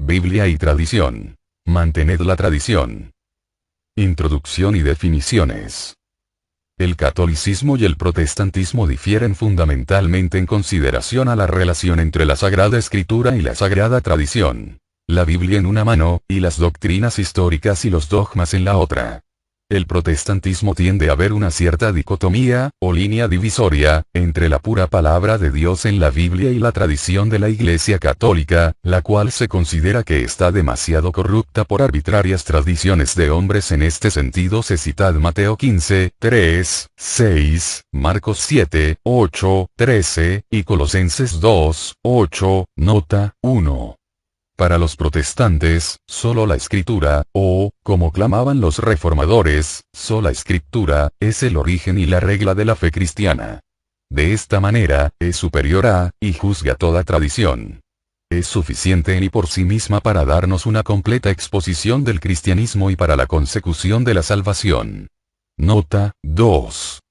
Biblia y tradición. Mantened la tradición. Introducción y definiciones. El catolicismo y el protestantismo difieren fundamentalmente en consideración a la relación entre la Sagrada Escritura y la Sagrada Tradición. La Biblia en una mano, y las doctrinas históricas y los dogmas en la otra. El protestantismo tiende a ver una cierta dicotomía, o línea divisoria, entre la pura palabra de Dios en la Biblia y la tradición de la Iglesia Católica, la cual se considera que está demasiado corrupta por arbitrarias tradiciones de hombres. En este sentido se cita Mateo 15, 3, 6, Marcos 7, 8, 13, y Colosenses 2, 8, nota 1. Para los protestantes, solo la Escritura, o, como clamaban los reformadores, sola Escritura, es el origen y la regla de la fe cristiana. De esta manera, es superior a, y juzga toda tradición. Es suficiente en y por sí misma para darnos una completa exposición del cristianismo y para la consecución de la salvación. Nota 2.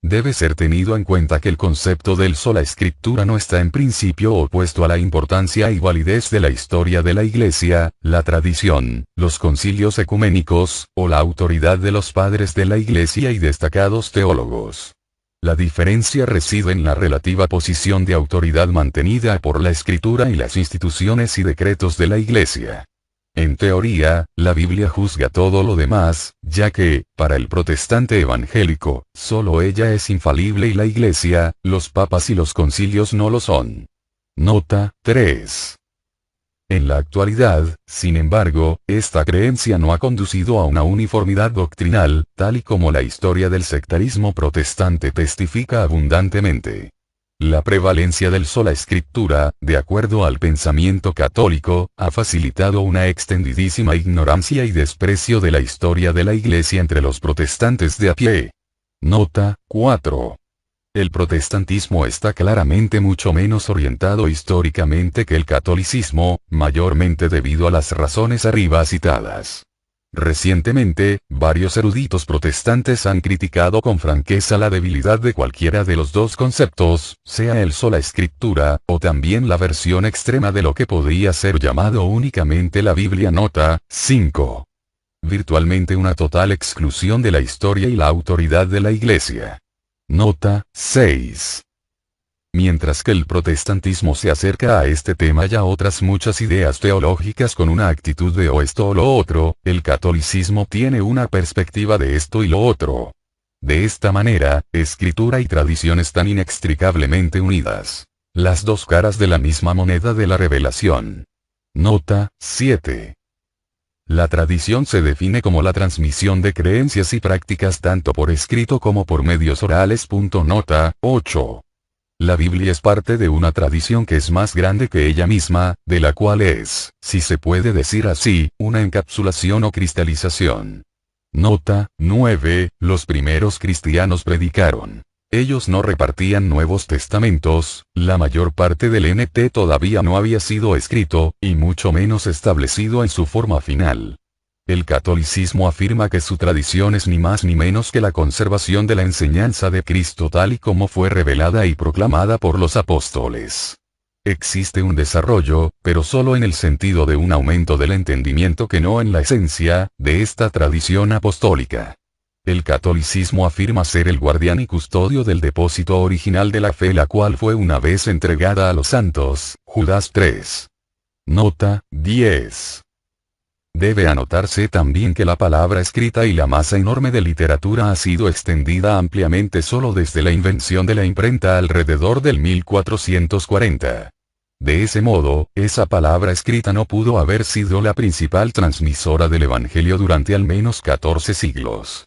Debe ser tenido en cuenta que el concepto del sola Escritura no está en principio opuesto a la importancia y validez de la historia de la Iglesia, la tradición, los concilios ecuménicos, o la autoridad de los padres de la Iglesia y destacados teólogos. La diferencia reside en la relativa posición de autoridad mantenida por la Escritura y las instituciones y decretos de la Iglesia. En teoría, la Biblia juzga todo lo demás, ya que, para el protestante evangélico, solo ella es infalible y la Iglesia, los papas y los concilios no lo son. Nota 3. En la actualidad, sin embargo, esta creencia no ha conducido a una uniformidad doctrinal, tal y como la historia del sectarismo protestante testifica abundantemente. La prevalencia del sola Escritura, de acuerdo al pensamiento católico, ha facilitado una extendidísima ignorancia y desprecio de la historia de la Iglesia entre los protestantes de a pie. Nota 4. El protestantismo está claramente mucho menos orientado históricamente que el catolicismo, mayormente debido a las razones arriba citadas. Recientemente, varios eruditos protestantes han criticado con franqueza la debilidad de cualquiera de los dos conceptos, sea el sola Escritura, o también la versión extrema de lo que podría ser llamado únicamente la Biblia. Nota 5. Virtualmente una total exclusión de la historia y la autoridad de la Iglesia. Nota 6. Mientras que el protestantismo se acerca a este tema y a otras muchas ideas teológicas con una actitud de o esto o lo otro, el catolicismo tiene una perspectiva de esto y lo otro. De esta manera, Escritura y tradición están inextricablemente unidas. Las dos caras de la misma moneda de la revelación. Nota 7. La tradición se define como la transmisión de creencias y prácticas tanto por escrito como por medios orales. Nota 8. La Biblia es parte de una tradición que es más grande que ella misma, de la cual es, si se puede decir así, una encapsulación o cristalización. Nota 9. Los primeros cristianos predicaron. Ellos no repartían nuevos testamentos, la mayor parte del NT todavía no había sido escrito, y mucho menos establecido en su forma final. El catolicismo afirma que su tradición es ni más ni menos que la conservación de la enseñanza de Cristo tal y como fue revelada y proclamada por los apóstoles. Existe un desarrollo, pero solo en el sentido de un aumento del entendimiento que no en la esencia, de esta tradición apostólica. El catolicismo afirma ser el guardián y custodio del depósito original de la fe, la cual fue una vez entregada a los santos. Judas 3. Nota 10. Debe anotarse también que la palabra escrita y la masa enorme de literatura ha sido extendida ampliamente solo desde la invención de la imprenta alrededor del 1440. De ese modo, esa palabra escrita no pudo haber sido la principal transmisora del Evangelio durante al menos 14 siglos.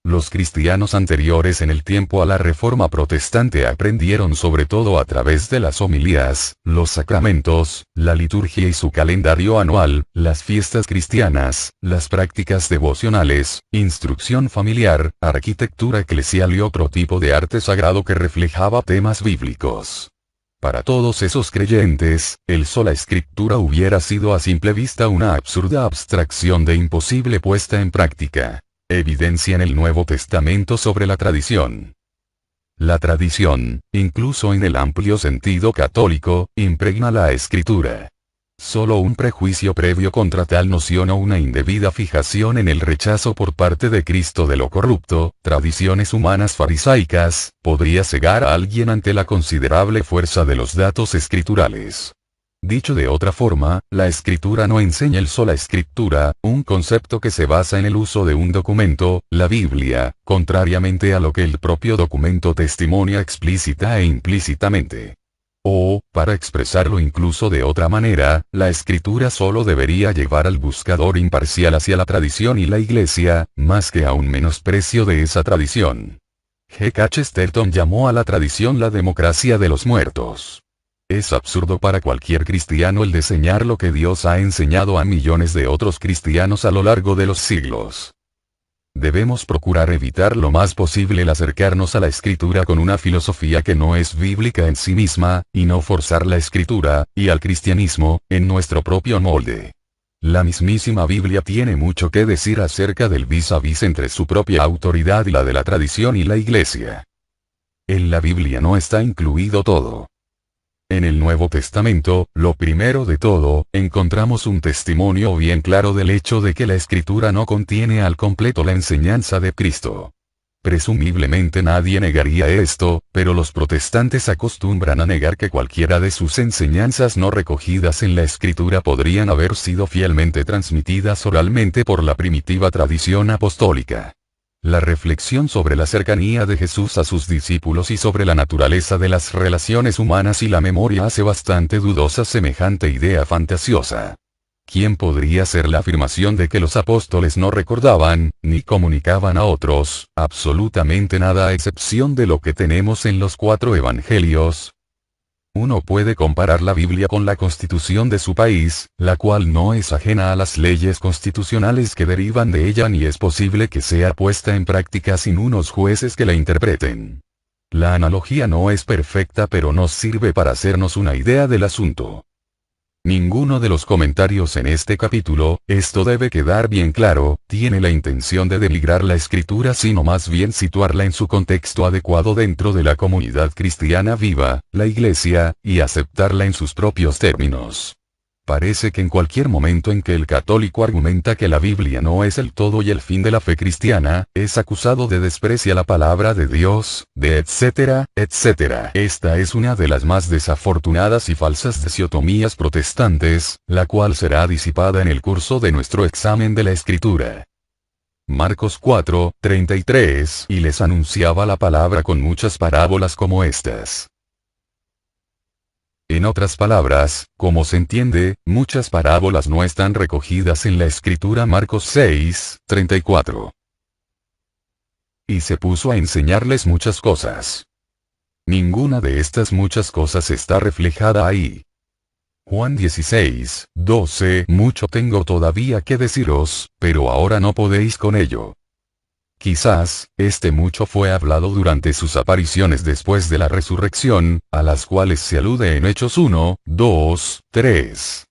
Los cristianos anteriores en el tiempo a la Reforma Protestante aprendieron sobre todo a través de las homilías, los sacramentos, la liturgia y su calendario anual, las fiestas cristianas, las prácticas devocionales, instrucción familiar, arquitectura eclesial y otro tipo de arte sagrado que reflejaba temas bíblicos. Para todos esos creyentes, el sola Escritura hubiera sido a simple vista una absurda abstracción de imposible puesta en práctica. Evidencia en el Nuevo Testamento sobre la tradición. La tradición, incluso en el amplio sentido católico, impregna la Escritura. Solo un prejuicio previo contra tal noción o una indebida fijación en el rechazo por parte de Cristo de lo corrupto, tradiciones humanas farisaicas, podría cegar a alguien ante la considerable fuerza de los datos escriturales. Dicho de otra forma, la escritura no enseña el sola escritura, un concepto que se basa en el uso de un documento, la Biblia, contrariamente a lo que el propio documento testimonia explícita e implícitamente. O, para expresarlo incluso de otra manera, la escritura solo debería llevar al buscador imparcial hacia la tradición y la iglesia, más que a un menosprecio de esa tradición. G. K. Chesterton llamó a la tradición la democracia de los muertos. Es absurdo para cualquier cristiano el desdeñar lo que Dios ha enseñado a millones de otros cristianos a lo largo de los siglos. Debemos procurar evitar lo más posible el acercarnos a la escritura con una filosofía que no es bíblica en sí misma, y no forzar la escritura, y al cristianismo, en nuestro propio molde. La mismísima Biblia tiene mucho que decir acerca del vis a vis entre su propia autoridad y la de la tradición y la iglesia. En la Biblia no está incluido todo. En el Nuevo Testamento, lo primero de todo, encontramos un testimonio bien claro del hecho de que la Escritura no contiene al completo la enseñanza de Cristo. Presumiblemente nadie negaría esto, pero los protestantes acostumbran a negar que cualquiera de sus enseñanzas no recogidas en la Escritura podrían haber sido fielmente transmitidas oralmente por la primitiva tradición apostólica. La reflexión sobre la cercanía de Jesús a sus discípulos y sobre la naturaleza de las relaciones humanas y la memoria hace bastante dudosa semejante idea fantasiosa. ¿Quién podría hacer la afirmación de que los apóstoles no recordaban, ni comunicaban a otros, absolutamente nada a excepción de lo que tenemos en los 4 evangelios? Uno puede comparar la Biblia con la constitución de su país, la cual no es ajena a las leyes constitucionales que derivan de ella ni es posible que sea puesta en práctica sin unos jueces que la interpreten. La analogía no es perfecta pero nos sirve para hacernos una idea del asunto. Ninguno de los comentarios en este capítulo, esto debe quedar bien claro, tiene la intención de denigrar la escritura sino más bien situarla en su contexto adecuado dentro de la comunidad cristiana viva, la iglesia, y aceptarla en sus propios términos. Parece que en cualquier momento en que el católico argumenta que la Biblia no es el todo y el fin de la fe cristiana, es acusado de despreciar la palabra de Dios, de etcétera, etcétera. Esta es una de las más desafortunadas y falsas dicotomías protestantes, la cual será disipada en el curso de nuestro examen de la Escritura. Marcos 4:33 y les anunciaba la palabra con muchas parábolas como estas. En otras palabras, como se entiende, muchas parábolas no están recogidas en la Escritura. Marcos 6:34. Y se puso a enseñarles muchas cosas. Ninguna de estas muchas cosas está reflejada ahí. Juan 16:12 Mucho tengo todavía que deciros, pero ahora no podéis con ello. Quizás, este mucho fue hablado durante sus apariciones después de la resurrección, a las cuales se alude en Hechos 1, 2, 3.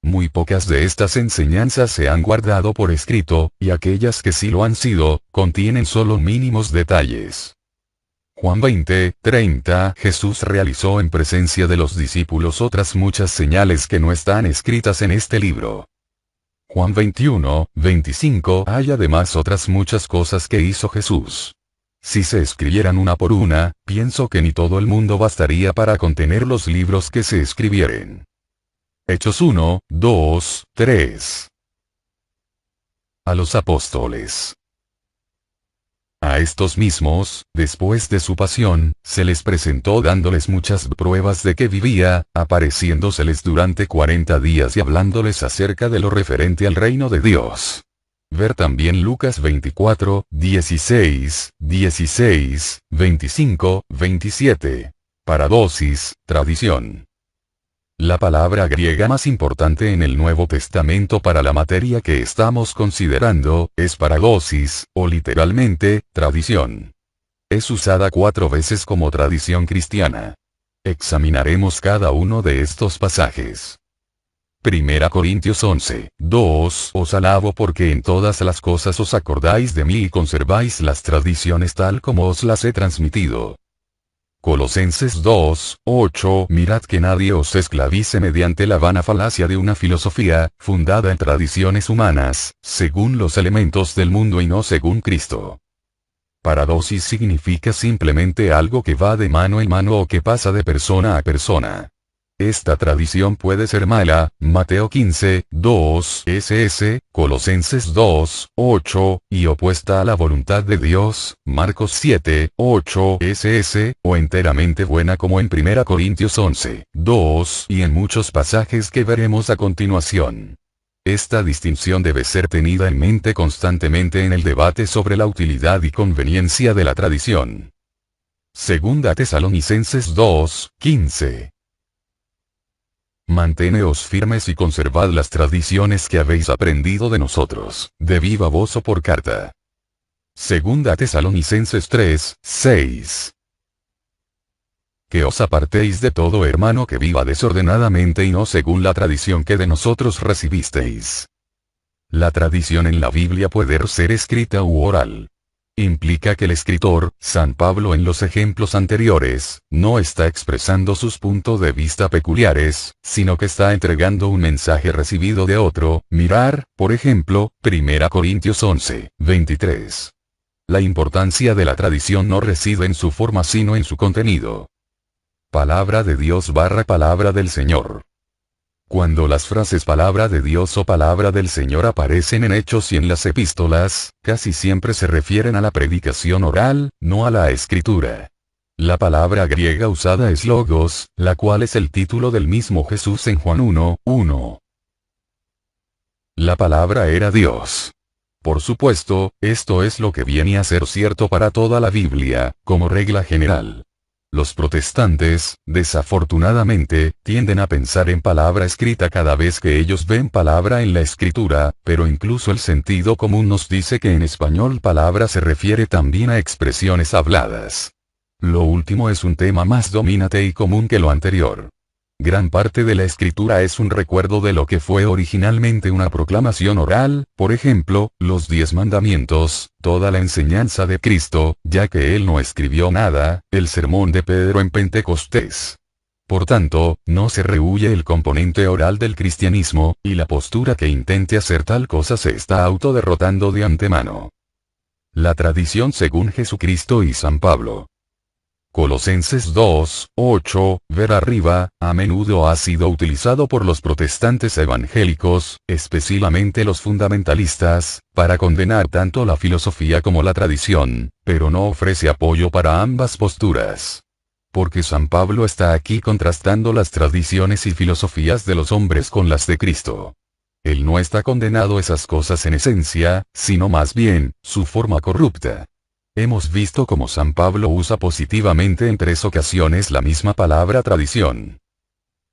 Muy pocas de estas enseñanzas se han guardado por escrito, y aquellas que sí lo han sido, contienen solo mínimos detalles. Juan 20:30 Jesús realizó en presencia de los discípulos otras muchas señales que no están escritas en este libro. Juan 21:25 Hay además otras muchas cosas que hizo Jesús. Si se escribieran una por una, pienso que ni todo el mundo bastaría para contener los libros que se escribieren. Hechos 1, 2, 3. A los apóstoles. A estos mismos, después de su pasión, se les presentó dándoles muchas pruebas de que vivía, apareciéndoseles durante 40 días y hablándoles acerca de lo referente al reino de Dios. Ver también Lucas 24, 16, 16, 25, 27. Paradosis, tradición. La palabra griega más importante en el Nuevo Testamento para la materia que estamos considerando, es paradosis, o literalmente, tradición. Es usada 4 veces como tradición cristiana. Examinaremos cada uno de estos pasajes. 1 Corintios 11, 2 Os alabo porque en todas las cosas os acordáis de mí y conserváis las tradiciones tal como os las he transmitido. Colosenses 2, 8. Mirad que nadie os esclavice mediante la vana falacia de una filosofía, fundada en tradiciones humanas, según los elementos del mundo y no según Cristo. Paradosis significa simplemente algo que va de mano en mano o que pasa de persona a persona. Esta tradición puede ser mala, Mateo 15, 2 ss, Colosenses 2, 8, y opuesta a la voluntad de Dios, Marcos 7, 8 ss, o enteramente buena como en 1 Corintios 11, 2 y en muchos pasajes que veremos a continuación. Esta distinción debe ser tenida en mente constantemente en el debate sobre la utilidad y conveniencia de la tradición. Segunda Tesalonicenses 2, 15. Manteneos firmes y conservad las tradiciones que habéis aprendido de nosotros, de viva voz o por carta. Segunda Tesalonicenses 3, 6. Que os apartéis de todo hermano que viva desordenadamente y no según la tradición que de nosotros recibisteis. La tradición en la Biblia puede ser escrita u oral. Implica que el escritor, San Pablo en los ejemplos anteriores, no está expresando sus puntos de vista peculiares, sino que está entregando un mensaje recibido de otro. Mirar, por ejemplo, 1 Corintios 11, 23. La importancia de la tradición no reside en su forma sino en su contenido. Palabra de Dios / palabra del Señor. Cuando las frases palabra de Dios o palabra del Señor aparecen en Hechos y en las epístolas, casi siempre se refieren a la predicación oral, no a la escritura. La palabra griega usada es logos, la cual es el título del mismo Jesús en Juan 1, 1. La palabra era Dios. Por supuesto, esto es lo que viene a ser cierto para toda la Biblia, como regla general. Los protestantes, desafortunadamente, tienden a pensar en palabra escrita cada vez que ellos ven palabra en la escritura, pero incluso el sentido común nos dice que en español palabra se refiere también a expresiones habladas. Lo último es un tema más dominante y común que lo anterior. Gran parte de la escritura es un recuerdo de lo que fue originalmente una proclamación oral, por ejemplo, los 10 mandamientos, toda la enseñanza de Cristo, ya que él no escribió nada, el sermón de Pedro en Pentecostés. Por tanto, no se rehúye el componente oral del cristianismo, y la postura que intente hacer tal cosa se está autoderrotando de antemano. La tradición según Jesucristo y San Pablo. Colosenses 2, 8, ver arriba, a menudo ha sido utilizado por los protestantes evangélicos, especialmente los fundamentalistas, para condenar tanto la filosofía como la tradición, pero no ofrece apoyo para ambas posturas. Porque San Pablo está aquí contrastando las tradiciones y filosofías de los hombres con las de Cristo. Él no está condenado esas cosas en esencia, sino más bien, su forma corrupta. Hemos visto cómo San Pablo usa positivamente en 3 ocasiones la misma palabra tradición.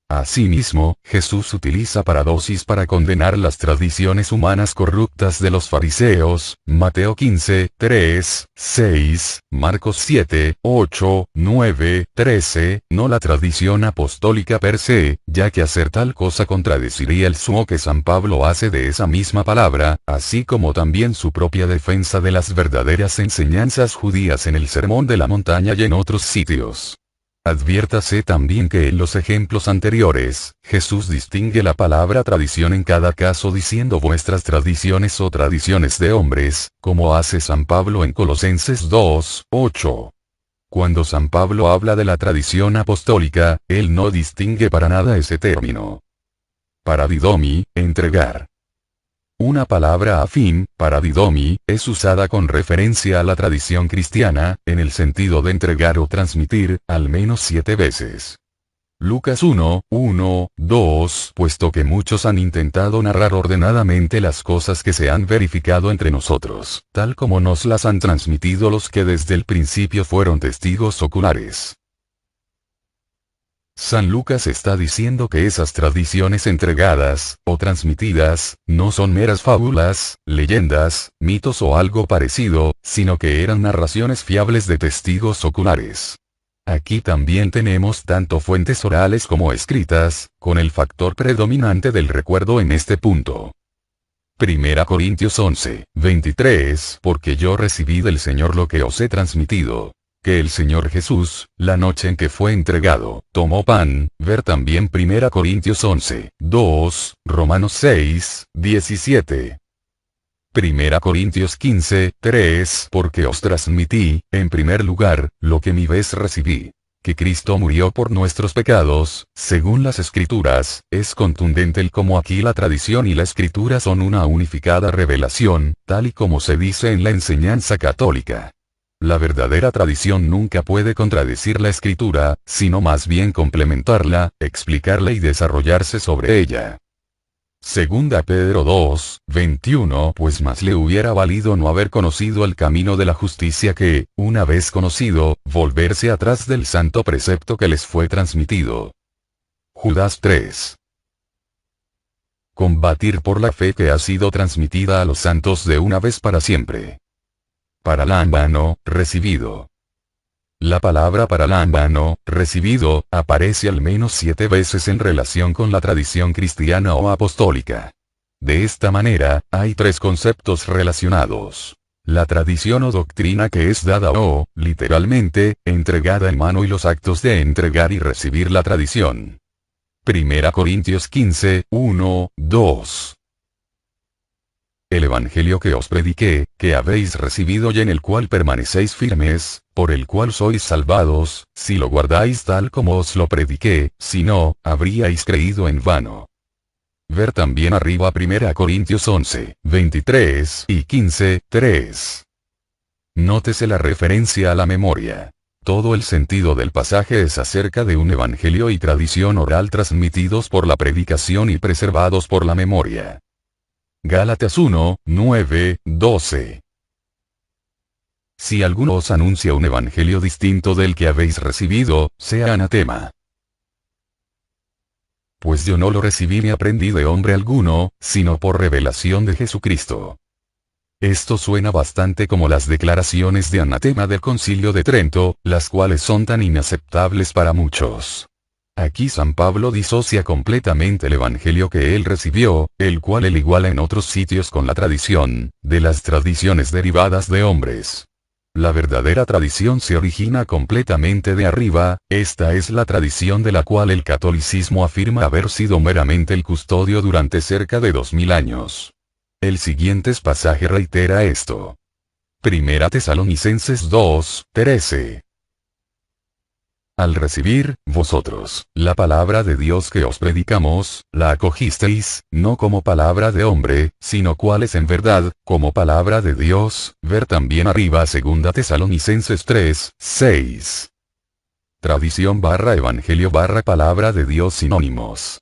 Asimismo, Jesús utiliza paradosis para condenar las tradiciones humanas corruptas de los fariseos, Mateo 15, 3, 6, Marcos 7, 8, 9, 13, no la tradición apostólica per se, ya que hacer tal cosa contradeciría el uso que San Pablo hace de esa misma palabra, así como también su propia defensa de las verdaderas enseñanzas judías en el Sermón de la Montaña y en otros sitios. Adviértase también que en los ejemplos anteriores, Jesús distingue la palabra tradición en cada caso diciendo vuestras tradiciones o tradiciones de hombres, como hace San Pablo en Colosenses 2, 8. Cuando San Pablo habla de la tradición apostólica, él no distingue para nada ese término. Paradidomi, entregar. Una palabra afín, paradidomi, es usada con referencia a la tradición cristiana, en el sentido de entregar o transmitir, al menos 7 veces. Lucas 1, 1, 2. Puesto que muchos han intentado narrar ordenadamente las cosas que se han verificado entre nosotros, tal como nos las han transmitido los que desde el principio fueron testigos oculares. San Lucas está diciendo que esas tradiciones entregadas, o transmitidas, no son meras fábulas, leyendas, mitos o algo parecido, sino que eran narraciones fiables de testigos oculares. Aquí también tenemos tanto fuentes orales como escritas, con el factor predominante del recuerdo en este punto. 1 Corintios 11, 23. Porque yo recibí del Señor lo que os he transmitido. que el Señor Jesús, la noche en que fue entregado, tomó pan, ver también 1 Corintios 11, 2, Romanos 6, 17. 1 Corintios 15, 3. Porque os transmití, en primer lugar, lo que mi vez recibí. Que Cristo murió por nuestros pecados, según las Escrituras, es contundente el cómo aquí la tradición y la Escritura son una unificada revelación, tal y como se dice en la enseñanza católica. La verdadera tradición nunca puede contradecir la Escritura, sino más bien complementarla, explicarla y desarrollarse sobre ella. Segunda Pedro 2, 21. Pues más le hubiera valido no haber conocido el camino de la justicia que, una vez conocido, volverse atrás del santo precepto que les fue transmitido. Judas 3. Combatir por la fe que ha sido transmitida a los santos de una vez para siempre. Paralambano, recibido. La palabra paralambano, recibido, aparece al menos 7 veces en relación con la tradición cristiana o apostólica. De esta manera, hay 3 conceptos relacionados. La tradición o doctrina que es dada o, literalmente, entregada en mano y los actos de entregar y recibir la tradición. 1 Corintios 15, 1, 2. El Evangelio que os prediqué, que habéis recibido y en el cual permanecéis firmes, por el cual sois salvados, si lo guardáis tal como os lo prediqué, si no, habríais creído en vano. Ver también arriba 1 Corintios 11, 23 y 15, 3. Nótese la referencia a la memoria. Todo el sentido del pasaje es acerca de un evangelio y tradición oral transmitidos por la predicación y preservados por la memoria. Gálatas 1, 9, 12. Si alguno os anuncia un evangelio distinto del que habéis recibido, sea anatema. Pues yo no lo recibí ni aprendí de hombre alguno, sino por revelación de Jesucristo. Esto suena bastante como las declaraciones de anatema del Concilio de Trento, las cuales son tan inaceptables para muchos. Aquí San Pablo disocia completamente el evangelio que él recibió, el cual él iguala en otros sitios con la tradición, de las tradiciones derivadas de hombres. La verdadera tradición se origina completamente de arriba, esta es la tradición de la cual el catolicismo afirma haber sido meramente el custodio durante cerca de 2000 años. El siguiente pasaje reitera esto. 1 Tesalonicenses 2, 13. Al recibir, vosotros, la palabra de Dios que os predicamos, la acogisteis, no como palabra de hombre, sino cual es en verdad, como palabra de Dios, ver también arriba 2 Tesalonicenses 3, 6. Tradición / evangelio / palabra de Dios sinónimos.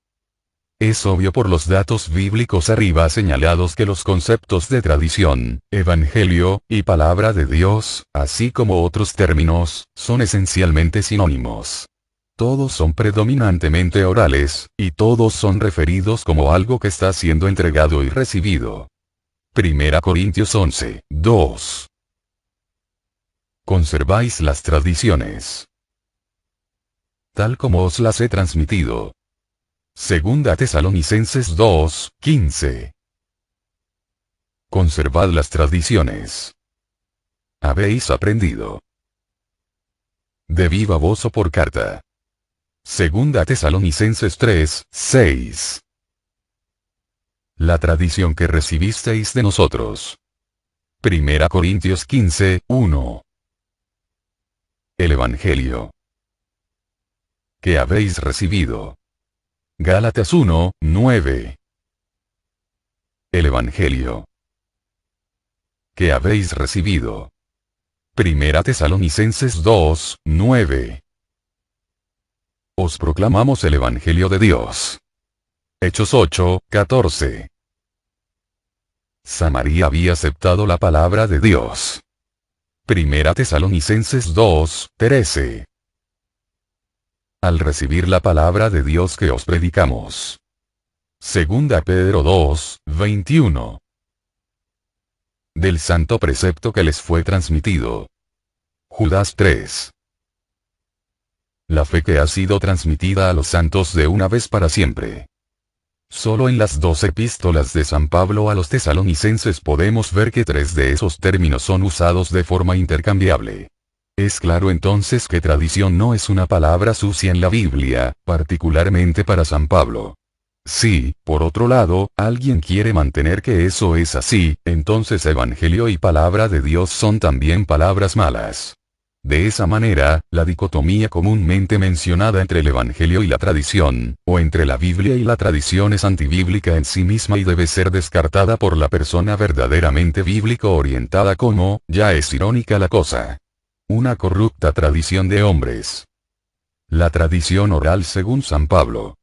Es obvio por los datos bíblicos arriba señalados que los conceptos de tradición, evangelio, y palabra de Dios, así como otros términos, son esencialmente sinónimos. Todos son predominantemente orales, y todos son referidos como algo que está siendo entregado y recibido. 1 Corintios 11, 2. Conserváis las tradiciones, tal como os las he transmitido. Segunda Tesalonicenses 2, 15. Conservad las tradiciones. Habéis aprendido. De viva voz o por carta. Segunda Tesalonicenses 3, 6. La tradición que recibisteis de nosotros. 1 Corintios 15, 1. El Evangelio que habéis recibido. Gálatas 1, 9. El Evangelio que habéis recibido. 1 Tesalonicenses 2, 9. Os proclamamos el Evangelio de Dios. Hechos 8, 14. Samaria había aceptado la palabra de Dios. 1 Tesalonicenses 2, 13. Al recibir la palabra de Dios que os predicamos. Segunda Pedro 2, 21. Del santo precepto que les fue transmitido. Judas 3. La fe que ha sido transmitida a los santos de una vez para siempre. Solo en las 2 epístolas de San Pablo a los tesalonicenses podemos ver que 3 de esos términos son usados de forma intercambiable. Es claro entonces que tradición no es una palabra sucia en la Biblia, particularmente para San Pablo. Si, por otro lado, alguien quiere mantener que eso es así, entonces Evangelio y palabra de Dios son también palabras malas. De esa manera, la dicotomía comúnmente mencionada entre el Evangelio y la tradición, o entre la Biblia y la tradición es antibíblica en sí misma y debe ser descartada por la persona verdaderamente bíblico orientada como, ya es irónica la cosa. Una corrupta tradición de hombres. La tradición oral según San Pablo.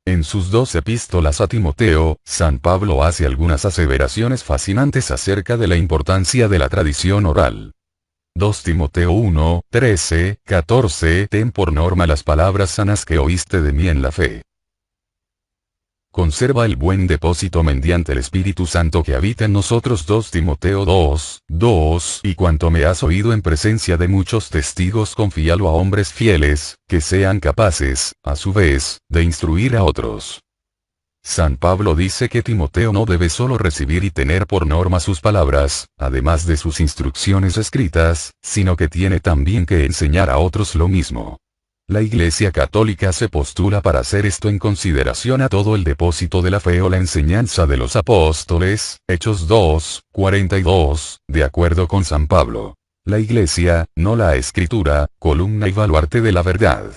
En sus 2 epístolas a Timoteo, San Pablo hace algunas aseveraciones fascinantes acerca de la importancia de la tradición oral. 2 Timoteo 1, 13, 14 Ten por norma las palabras sanas que oíste de mí en la fe. Conserva el buen depósito mediante el Espíritu Santo que habita en nosotros. 2 Timoteo 2, 2 Y cuanto me has oído en presencia de muchos testigos, confíalo a hombres fieles, que sean capaces, a su vez, de instruir a otros. San Pablo dice que Timoteo no debe solo recibir y tener por norma sus palabras, además de sus instrucciones escritas, sino que tiene también que enseñar a otros lo mismo. La Iglesia Católica se postula para hacer esto en consideración a todo el depósito de la fe o la enseñanza de los apóstoles, Hechos 2, 42, de acuerdo con San Pablo. La Iglesia, no la Escritura, columna y baluarte de la verdad.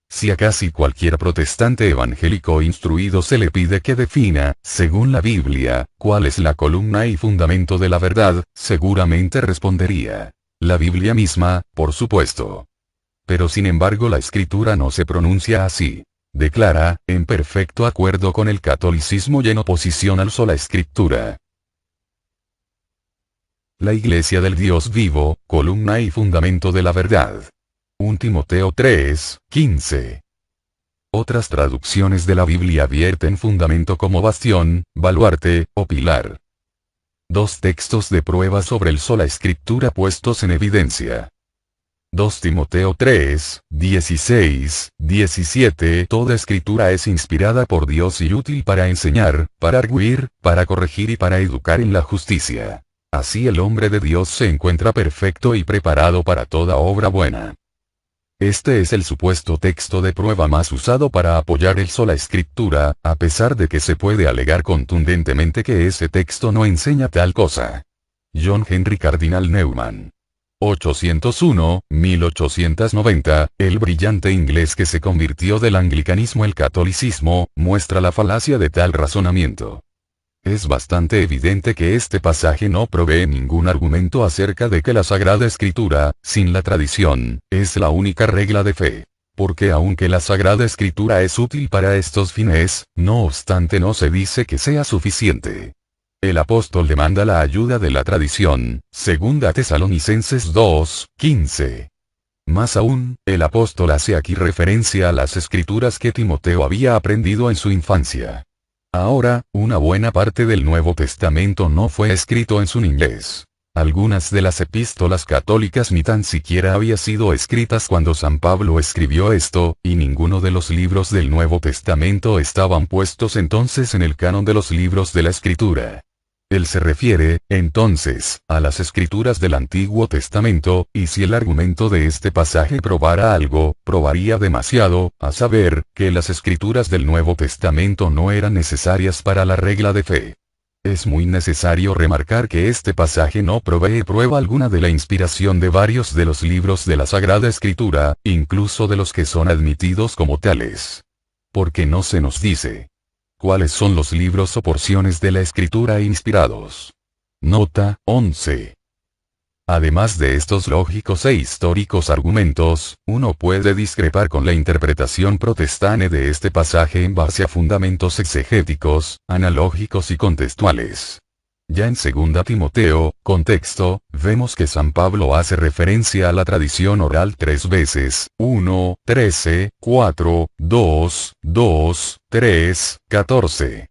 Si a casi cualquier protestante evangélico instruido se le pide que defina, según la Biblia, cuál es la columna y fundamento de la verdad, seguramente respondería: la Biblia misma, por supuesto. Pero sin embargo la Escritura no se pronuncia así. Declara, en perfecto acuerdo con el catolicismo y en oposición al sola Escritura. La Iglesia del Dios vivo, columna y fundamento de la verdad. 1 Timoteo 3, 15. Otras traducciones de la Biblia vierten fundamento como bastión, baluarte, o pilar. 2 textos de prueba sobre el sola Escritura puestos en evidencia. 2 Timoteo 3, 16, 17 Toda escritura es inspirada por Dios y útil para enseñar, para arguir, para corregir y para educar en la justicia. Así el hombre de Dios se encuentra perfecto y preparado para toda obra buena. Este es el supuesto texto de prueba más usado para apoyar el sola Escritura, a pesar de que se puede alegar contundentemente que ese texto no enseña tal cosa. John Henry Cardinal Newman. 801-1890, el brillante inglés que se convirtió del anglicanismo al catolicismo, muestra la falacia de tal razonamiento. Es bastante evidente que este pasaje no provee ningún argumento acerca de que la Sagrada Escritura, sin la tradición, es la única regla de fe. Porque aunque la Sagrada Escritura es útil para estos fines, no obstante no se dice que sea suficiente. El apóstol demanda la ayuda de la tradición, 2 Tesalonicenses 2, 15. Más aún, el apóstol hace aquí referencia a las escrituras que Timoteo había aprendido en su infancia. Ahora, una buena parte del Nuevo Testamento no fue escrito en su niñez. Algunas de las epístolas católicas ni tan siquiera había sido escritas cuando San Pablo escribió esto, y ninguno de los libros del Nuevo Testamento estaban puestos entonces en el canon de los libros de la Escritura. Él se refiere, entonces, a las escrituras del Antiguo Testamento, y si el argumento de este pasaje probara algo, probaría demasiado, a saber, que las escrituras del Nuevo Testamento no eran necesarias para la regla de fe. Es muy necesario remarcar que este pasaje no provee prueba alguna de la inspiración de varios de los libros de la Sagrada Escritura, incluso de los que son admitidos como tales. Porque no se nos dice cuáles son los libros o porciones de la Escritura inspirados. Nota, 11. Además de estos lógicos e históricos argumentos, uno puede discrepar con la interpretación protestante de este pasaje en base a fundamentos exegéticos, analógicos y contextuales. Ya en 2 Timoteo, contexto, vemos que San Pablo hace referencia a la tradición oral 3 veces, 1, 13, 4, 2, 2, 3, 14.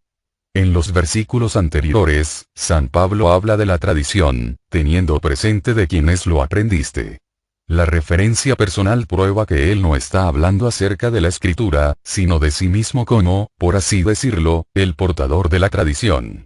En los versículos anteriores, San Pablo habla de la tradición, teniendo presente de quienes lo aprendiste. La referencia personal prueba que él no está hablando acerca de la Escritura, sino de sí mismo como, por así decirlo, el portador de la tradición.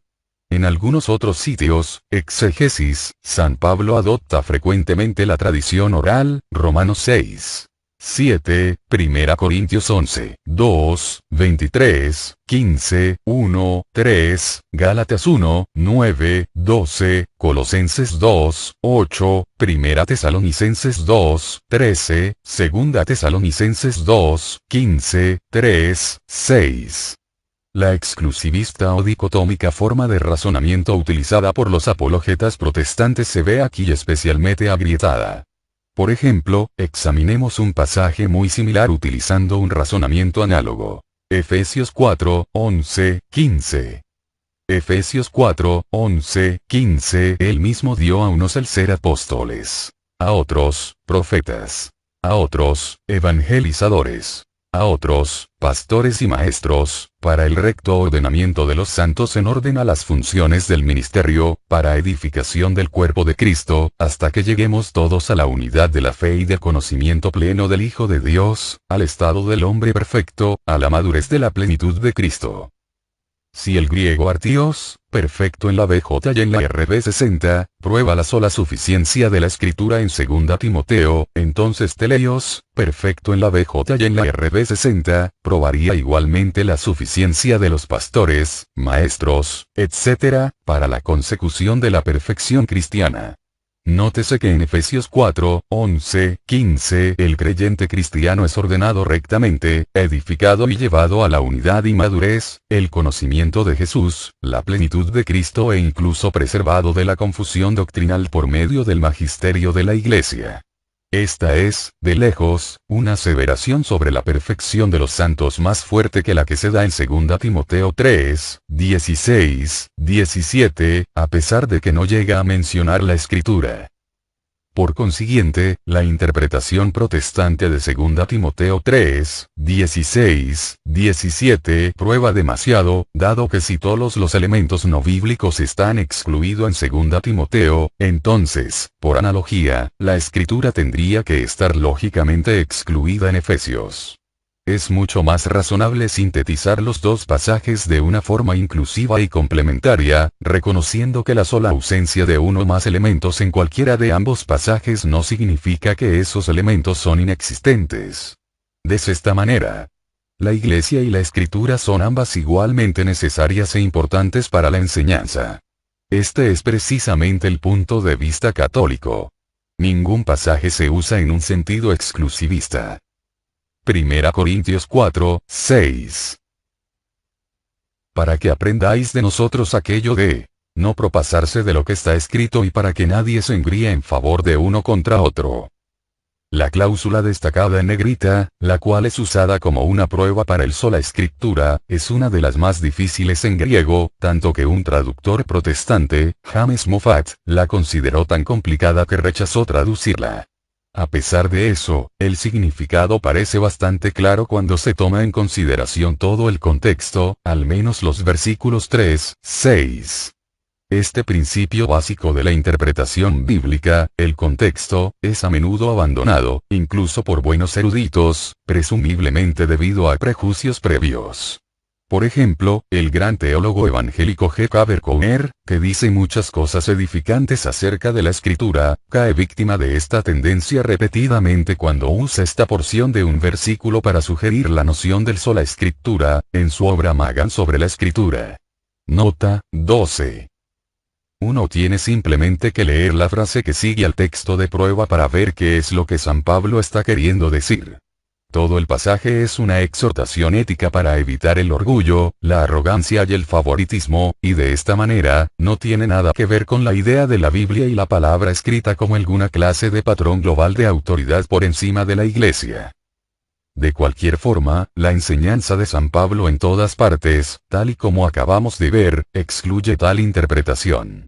En algunos otros sitios, exégesis, San Pablo adopta frecuentemente la tradición oral, Romanos 6. 7, 1 Corintios 11, 2, 23, 15, 1, 3, Gálatas 1, 9, 12, Colosenses 2, 8, 1 Tesalonicenses 2, 13, 2 Tesalonicenses 2, 15, 3, 6. La exclusivista o dicotómica forma de razonamiento utilizada por los apologetas protestantes se ve aquí especialmente agrietada. Por ejemplo, examinemos un pasaje muy similar utilizando un razonamiento análogo. Efesios 4, 11, 15. Efesios 4, 11, 15. Él mismo dio a unos el ser apóstoles, a otros, profetas, a otros, evangelizadores, a otros, pastores y maestros, para el recto ordenamiento de los santos en orden a las funciones del ministerio, para edificación del cuerpo de Cristo, hasta que lleguemos todos a la unidad de la fe y del conocimiento pleno del Hijo de Dios, al estado del hombre perfecto, a la madurez de la plenitud de Cristo. Si el griego artios, perfecto en la BJ y en la RB 60, prueba la sola suficiencia de la escritura en 2 Timoteo, entonces teleios, perfecto en la BJ y en la RB 60, probaría igualmente la suficiencia de los pastores, maestros, etc., para la consecución de la perfección cristiana. Nótese que en Efesios 4, 11, 15 el creyente cristiano es ordenado rectamente, edificado y llevado a la unidad y madurez, el conocimiento de Jesús, la plenitud de Cristo e incluso preservado de la confusión doctrinal por medio del magisterio de la Iglesia. Esta es, de lejos, una aseveración sobre la perfección de los santos más fuerte que la que se da en 2 Timoteo 3, 16, 17, a pesar de que no llega a mencionar la Escritura. Por consiguiente, la interpretación protestante de 2 Timoteo 3, 16, 17 prueba demasiado, dado que si todos los elementos no bíblicos están excluidos en 2 Timoteo, entonces, por analogía, la escritura tendría que estar lógicamente excluida en Efesios. Es mucho más razonable sintetizar los dos pasajes de una forma inclusiva y complementaria, reconociendo que la sola ausencia de uno o más elementos en cualquiera de ambos pasajes no significa que esos elementos son inexistentes. De esta manera, la Iglesia y la Escritura son ambas igualmente necesarias e importantes para la enseñanza. Este es precisamente el punto de vista católico. Ningún pasaje se usa en un sentido exclusivista. 1 Corintios 4, 6. Para que aprendáis de nosotros aquello de no propasarse de lo que está escrito y para que nadie se engríe en favor de uno contra otro. La cláusula destacada en negrita, la cual es usada como una prueba para el sola escritura, es una de las más difíciles en griego, tanto que un traductor protestante, James Moffat, la consideró tan complicada que rechazó traducirla. A pesar de eso, el significado parece bastante claro cuando se toma en consideración todo el contexto, al menos los versículos 3, 6. Este principio básico de la interpretación bíblica, el contexto, es a menudo abandonado, incluso por buenos eruditos, presumiblemente debido a prejuicios previos. Por ejemplo, el gran teólogo evangélico G. K. Berkouwer, que dice muchas cosas edificantes acerca de la escritura, cae víctima de esta tendencia repetidamente cuando usa esta porción de un versículo para sugerir la noción del sola escritura, en su obra Magan sobre la escritura. Nota, 12. Uno tiene simplemente que leer la frase que sigue al texto de prueba para ver qué es lo que San Pablo está queriendo decir. Todo el pasaje es una exhortación ética para evitar el orgullo, la arrogancia y el favoritismo, y de esta manera, no tiene nada que ver con la idea de la Biblia y la palabra escrita como alguna clase de patrón global de autoridad por encima de la Iglesia. De cualquier forma, la enseñanza de San Pablo en todas partes, tal y como acabamos de ver, excluye tal interpretación.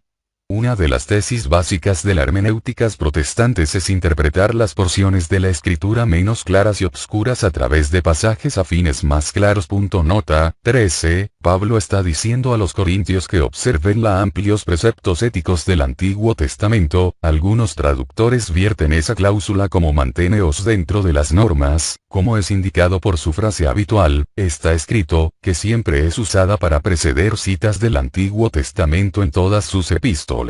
Una de las tesis básicas de la hermenéuticas protestantes es interpretar las porciones de la escritura menos claras y obscuras a través de pasajes afines más claros. Nota 13. Pablo está diciendo a los corintios que observen los amplios preceptos éticos del Antiguo Testamento. Algunos traductores vierten esa cláusula como manteneos dentro de las normas, como es indicado por su frase habitual, está escrito, que siempre es usada para preceder citas del Antiguo Testamento en todas sus epístoles.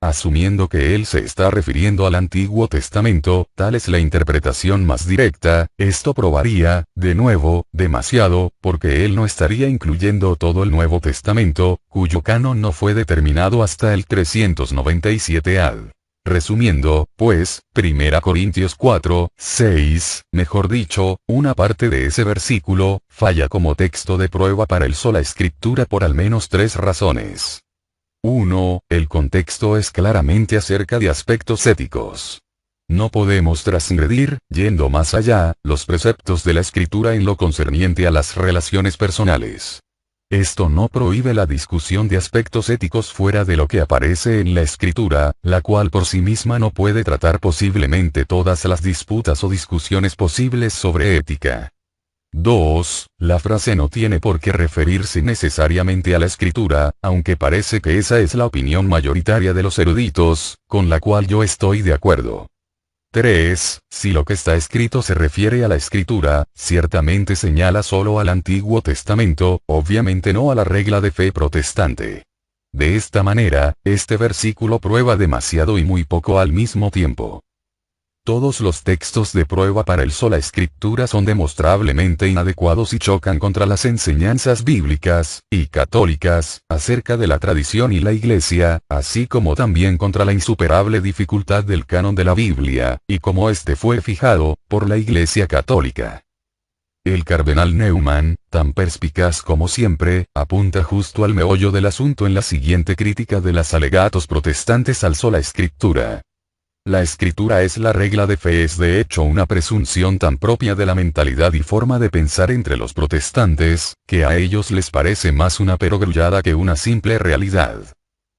Asumiendo que él se está refiriendo al Antiguo Testamento, tal es la interpretación más directa, esto probaría, de nuevo, demasiado, porque él no estaría incluyendo todo el Nuevo Testamento, cuyo canon no fue determinado hasta el 397 AD. Resumiendo, pues, 1 Corintios 4, 6, mejor dicho, una parte de ese versículo, falla como texto de prueba para el sola escritura por al menos 3 razones. 1. El contexto es claramente acerca de aspectos éticos. No podemos transgredir, yendo más allá, los preceptos de la escritura en lo concerniente a las relaciones personales. Esto no prohíbe la discusión de aspectos éticos fuera de lo que aparece en la escritura, la cual por sí misma no puede tratar posiblemente todas las disputas o discusiones posibles sobre ética. 2. La frase no tiene por qué referirse necesariamente a la escritura, aunque parece que esa es la opinión mayoritaria de los eruditos, con la cual yo estoy de acuerdo. 3. Si lo que está escrito se refiere a la escritura, ciertamente señala solo al Antiguo Testamento, obviamente no a la regla de fe protestante. De esta manera, este versículo prueba demasiado y muy poco al mismo tiempo. Todos los textos de prueba para el sola escritura son demostrablemente inadecuados y chocan contra las enseñanzas bíblicas y católicas acerca de la tradición y la Iglesia, así como también contra la insuperable dificultad del canon de la Biblia, y como este fue fijado por la Iglesia católica. El cardenal Neumann, tan perspicaz como siempre, apunta justo al meollo del asunto en la siguiente crítica de los alegatos protestantes al sola escritura. La escritura es la regla de fe, es de hecho una presunción tan propia de la mentalidad y forma de pensar entre los protestantes, que a ellos les parece más una perogrullada que una simple realidad.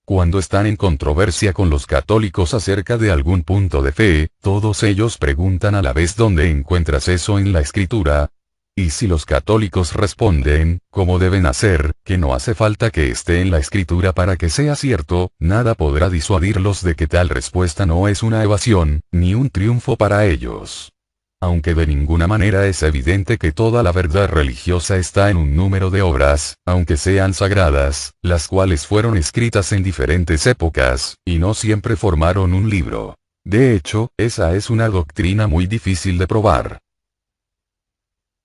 Cuando están en controversia con los católicos acerca de algún punto de fe, todos ellos preguntan a la vez ¿dónde encuentras eso en la escritura? Y si los católicos responden, como deben hacer, que no hace falta que esté en la escritura para que sea cierto, nada podrá disuadirlos de que tal respuesta no es una evasión, ni un triunfo para ellos. Aunque de ninguna manera es evidente que toda la verdad religiosa está en un número de obras, aunque sean sagradas, las cuales fueron escritas en diferentes épocas, y no siempre formaron un libro. De hecho, esa es una doctrina muy difícil de probar.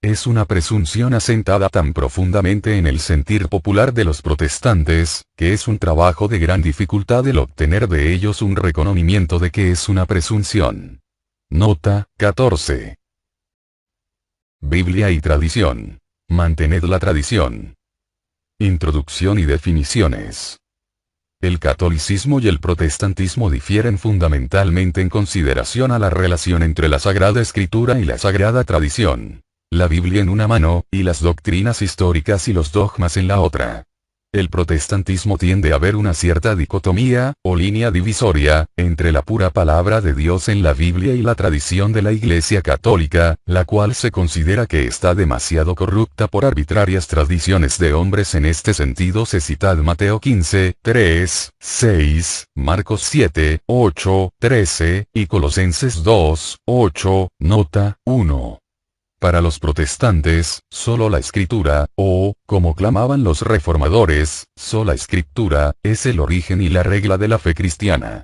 Es una presunción asentada tan profundamente en el sentir popular de los protestantes, que es un trabajo de gran dificultad el obtener de ellos un reconocimiento de que es una presunción. Nota 14. Biblia y tradición. Mantened la tradición. Introducción y definiciones. El catolicismo y el protestantismo difieren fundamentalmente en consideración a la relación entre la Sagrada Escritura y la Sagrada Tradición. La Biblia en una mano, y las doctrinas históricas y los dogmas en la otra. El protestantismo tiende a ver una cierta dicotomía, o línea divisoria, entre la pura palabra de Dios en la Biblia y la tradición de la Iglesia católica, la cual se considera que está demasiado corrupta por arbitrarias tradiciones de hombres. En este sentido se cita Mateo 15, 3, 6, Marcos 7, 8, 13, y Colosenses 2, 8, nota 1. Para los protestantes, solo la escritura, o, como clamaban los reformadores, sola escritura, es el origen y la regla de la fe cristiana.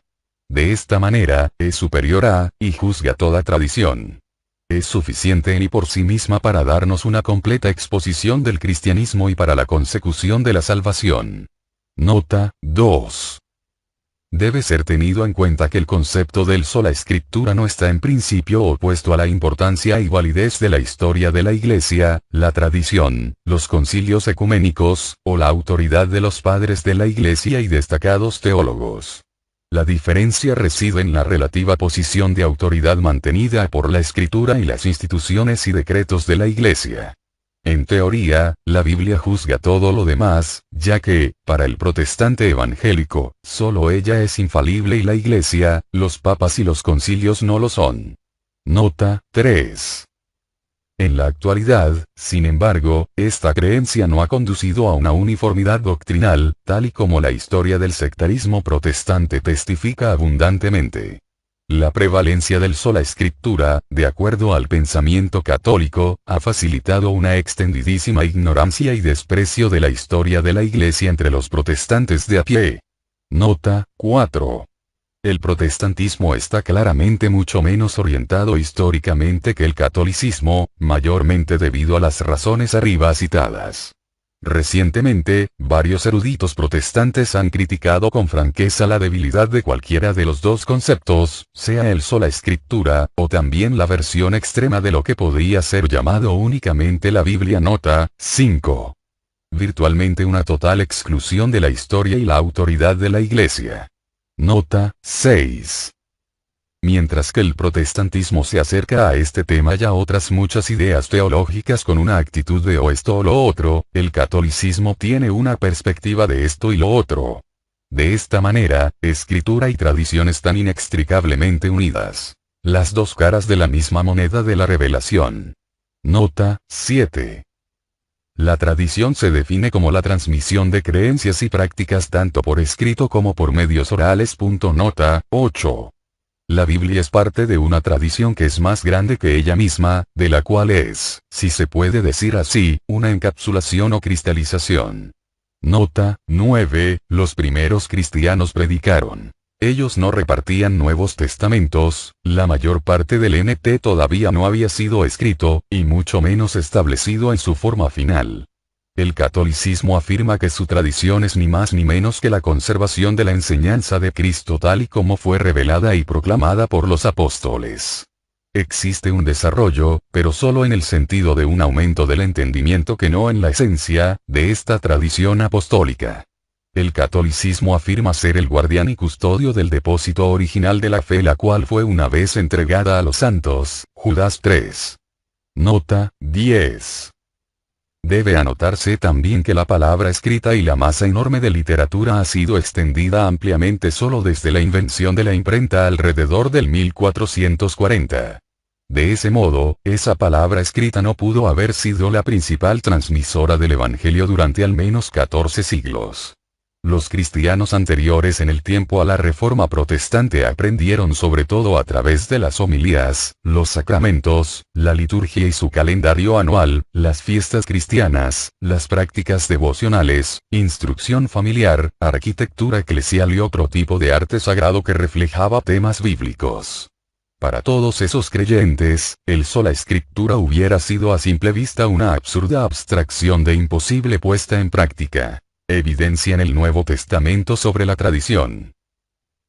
De esta manera, es superior a, y juzga toda tradición. Es suficiente en y por sí misma para darnos una completa exposición del cristianismo y para la consecución de la salvación. Nota 2. Debe ser tenido en cuenta que el concepto del sola escritura no está en principio opuesto a la importancia y validez de la historia de la Iglesia, la tradición, los concilios ecuménicos, o la autoridad de los padres de la Iglesia y destacados teólogos. La diferencia reside en la relativa posición de autoridad mantenida por la Escritura y las instituciones y decretos de la Iglesia. En teoría, la Biblia juzga todo lo demás, ya que, para el protestante evangélico, solo ella es infalible y la Iglesia, los papas y los concilios no lo son. Nota 3. En la actualidad, sin embargo, esta creencia no ha conducido a una uniformidad doctrinal, tal y como la historia del sectarismo protestante testifica abundantemente. La prevalencia del sola escritura, de acuerdo al pensamiento católico, ha facilitado una extendidísima ignorancia y desprecio de la historia de la Iglesia entre los protestantes de a pie. Nota 4. El protestantismo está claramente mucho menos orientado históricamente que el catolicismo, mayormente debido a las razones arriba citadas. Recientemente, varios eruditos protestantes han criticado con franqueza la debilidad de cualquiera de los dos conceptos, sea el sola escritura, o también la versión extrema de lo que podría ser llamado únicamente la Biblia. Nota 5. Virtualmente una total exclusión de la historia y la autoridad de la Iglesia. Nota 6. Mientras que el protestantismo se acerca a este tema y a otras muchas ideas teológicas con una actitud de o esto o lo otro, el catolicismo tiene una perspectiva de esto y lo otro. De esta manera, escritura y tradición están inextricablemente unidas. Las dos caras de la misma moneda de la revelación. Nota 7. La tradición se define como la transmisión de creencias y prácticas tanto por escrito como por medios orales. Nota 8. La Biblia es parte de una tradición que es más grande que ella misma, de la cual es, si se puede decir así, una encapsulación o cristalización. Nota 9. Los primeros cristianos predicaron. Ellos no repartían nuevos testamentos, la mayor parte del NT todavía no había sido escrito, y mucho menos establecido en su forma final. El catolicismo afirma que su tradición es ni más ni menos que la conservación de la enseñanza de Cristo tal y como fue revelada y proclamada por los apóstoles. Existe un desarrollo, pero solo en el sentido de un aumento del entendimiento que no en la esencia, de esta tradición apostólica. El catolicismo afirma ser el guardián y custodio del depósito original de la fe, la cual fue una vez entregada a los santos. Judas 3. Nota 10. Debe anotarse también que la palabra escrita y la masa enorme de literatura ha sido extendida ampliamente solo desde la invención de la imprenta alrededor del 1440. De ese modo, esa palabra escrita no pudo haber sido la principal transmisora del Evangelio durante al menos 14 siglos. Los cristianos anteriores en el tiempo a la Reforma Protestante aprendieron sobre todo a través de las homilías, los sacramentos, la liturgia y su calendario anual, las fiestas cristianas, las prácticas devocionales, instrucción familiar, arquitectura eclesial y otro tipo de arte sagrado que reflejaba temas bíblicos. Para todos esos creyentes, el sola escritura hubiera sido a simple vista una absurda abstracción de imposible puesta en práctica. Evidencia en el Nuevo Testamento sobre la tradición.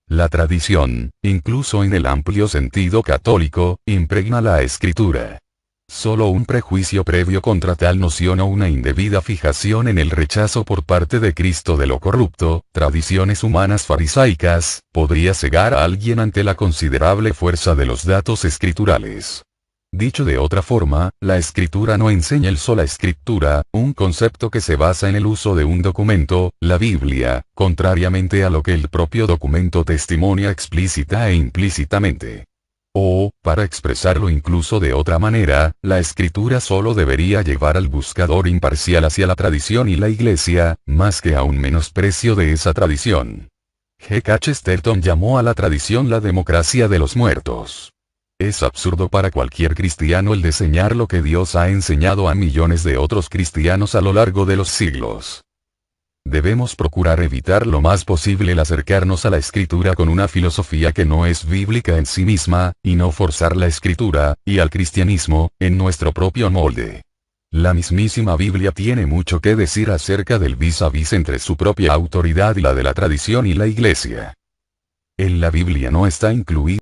La tradición, incluso en el amplio sentido católico, impregna la escritura. Solo un prejuicio previo contra tal noción o una indebida fijación en el rechazo por parte de Cristo de lo corrupto, tradiciones humanas farisaicas, podría cegar a alguien ante la considerable fuerza de los datos escriturales. Dicho de otra forma, la escritura no enseña el sola escritura, un concepto que se basa en el uso de un documento, la Biblia, contrariamente a lo que el propio documento testimonia explícita e implícitamente. O, para expresarlo incluso de otra manera, la escritura solo debería llevar al buscador imparcial hacia la tradición y la Iglesia, más que a un menosprecio de esa tradición. G. K. Chesterton llamó a la tradición la democracia de los muertos. Es absurdo para cualquier cristiano el desdeñar lo que Dios ha enseñado a millones de otros cristianos a lo largo de los siglos. Debemos procurar evitar lo más posible el acercarnos a la escritura con una filosofía que no es bíblica en sí misma, y no forzar la escritura, y al cristianismo, en nuestro propio molde. La mismísima Biblia tiene mucho que decir acerca del vis a vis entre su propia autoridad y la de la tradición y la Iglesia. En la Biblia no está incluido